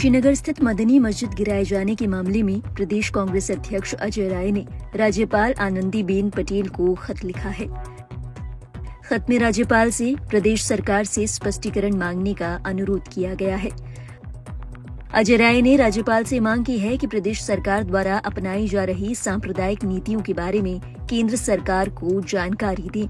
कुशीनगर स्थित मदनी मस्जिद गिराए जाने के मामले में प्रदेश कांग्रेस अध्यक्ष अजय राय ने राज्यपाल आनंदीबेन पटेल को खत लिखा है। खत में राज्यपाल से प्रदेश सरकार से स्पष्टीकरण मांगने का अनुरोध किया गया है। अजय राय ने राज्यपाल से मांग की है कि प्रदेश सरकार द्वारा अपनाई जा रही सांप्रदायिक नीतियों के बारे में केंद्र सरकार को जानकारी दें।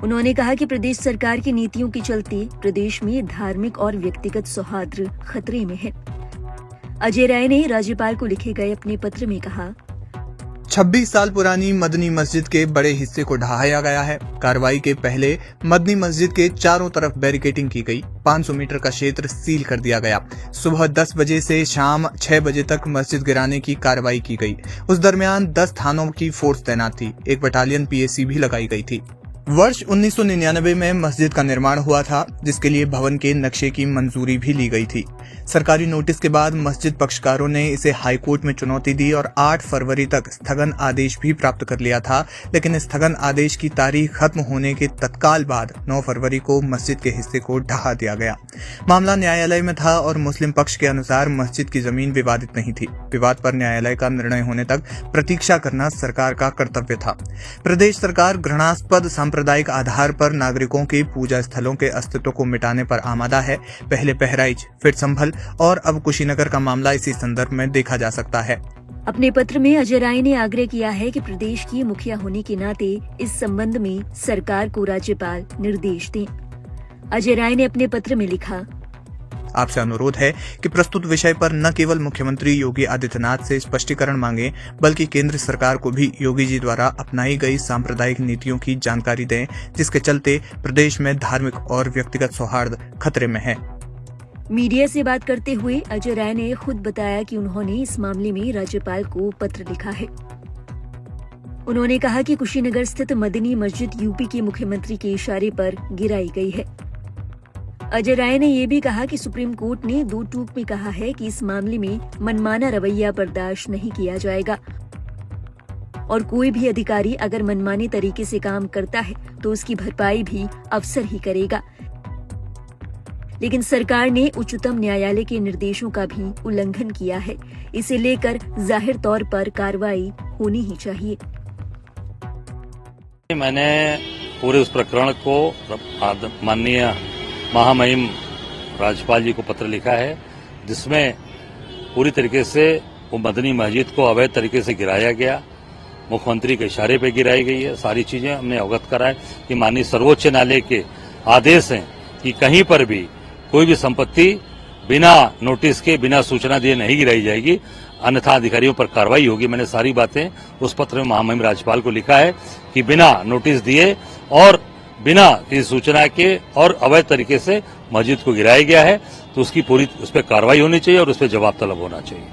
उन्होंने कहा कि प्रदेश सरकार की नीतियों के चलते प्रदेश में धार्मिक और व्यक्तिगत सौहार्द खतरे में है। अजय राय ने राज्यपाल को लिखे गए अपने पत्र में कहा, 26 साल पुरानी मदनी मस्जिद के बड़े हिस्से को ढहाया गया है। कार्रवाई के पहले मदनी मस्जिद के चारों तरफ बैरिकेडिंग की गई। 500 मीटर का क्षेत्र सील कर दिया गया। सुबह 10 बजे से शाम 6 बजे तक मस्जिद गिराने की कार्रवाई की गई। उस दरमियान 10 थानों की फोर्स तैनात थी। 1 बटालियन पीएसी भी लगाई गई थी। वर्ष 1999 में मस्जिद का निर्माण हुआ था, जिसके लिए भवन के नक्शे की मंजूरी भी ली गई थी। सरकारी नोटिस के बाद मस्जिद पक्षकारों ने इसे हाईकोर्ट में चुनौती दी और 8 फरवरी तक स्थगन आदेश भी प्राप्त कर लिया था, लेकिन स्थगन आदेश की तारीख खत्म होने के तत्काल बाद 9 फरवरी को मस्जिद के हिस्से को ढहा दिया गया। मामला न्यायालय में था और मुस्लिम पक्ष के अनुसार मस्जिद की जमीन विवादित नहीं थी। विवाद पर न्यायालय का निर्णय होने तक प्रतीक्षा करना सरकार का कर्तव्य था। प्रदेश सरकार घृणास्पद सांप्रदायिक आधार पर नागरिकों के पूजा स्थलों के अस्तित्व को मिटाने पर आमादा है। पहले बहराइच, फिर संभल और अब कुशीनगर का मामला इसी संदर्भ में देखा जा सकता है। अपने पत्र में अजय राय ने आग्रह किया है कि प्रदेश की मुखिया होने के नाते इस संबंध में सरकार को राज्यपाल निर्देश दें। अजय राय ने अपने पत्र में लिखा, आपसे अनुरोध है कि प्रस्तुत विषय पर न केवल मुख्यमंत्री योगी आदित्यनाथ से स्पष्टीकरण मांगे, बल्कि केंद्र सरकार को भी योगी जी द्वारा अपनाई गई सांप्रदायिक नीतियों की जानकारी दें, जिसके चलते प्रदेश में धार्मिक और व्यक्तिगत सौहार्द खतरे में है। मीडिया से बात करते हुए अजय राय ने खुद बताया कि उन्होंने इस मामले में राज्यपाल को पत्र लिखा है। उन्होंने कहा कि कुशीनगर स्थित मदनी मस्जिद यूपी के मुख्यमंत्री के इशारे पर गिराई गई है। अजय राय ने यह भी कहा कि सुप्रीम कोर्ट ने 2 टूक में कहा है कि इस मामले में मनमाना रवैया बर्दाश्त नहीं किया जाएगा और कोई भी अधिकारी अगर मनमाने तरीके से काम करता है तो उसकी भरपाई भी अफसर ही करेगा। लेकिन सरकार ने उच्चतम न्यायालय के निर्देशों का भी उल्लंघन किया है। इसे लेकर जाहिर तौर पर कार्रवाई होनी ही चाहिए। मैंने पूरे उस प्रकरण को माननीय महामहिम राज्यपाल जी को पत्र लिखा है, जिसमें पूरी तरीके से वो मदनी मस्जिद को अवैध तरीके से गिराया गया, मुख्यमंत्री के इशारे पे गिराई गई है। सारी चीजें हमने अवगत कराए कि माननीय सर्वोच्च न्यायालय के आदेश हैं कि कहीं पर भी कोई भी संपत्ति बिना नोटिस के, बिना सूचना दिए नहीं गिराई जाएगी, अन्यथा अधिकारियों पर कार्रवाई होगी। मैंने सारी बातें उस पत्र में महामहिम राज्यपाल को लिखा है कि बिना नोटिस दिए और बिना किसी सूचना के और अवैध तरीके से मस्जिद को गिराया गया है, तो उसकी पूरी उस पर कार्रवाई होनी चाहिए और उस पर जवाब तलब होना चाहिए।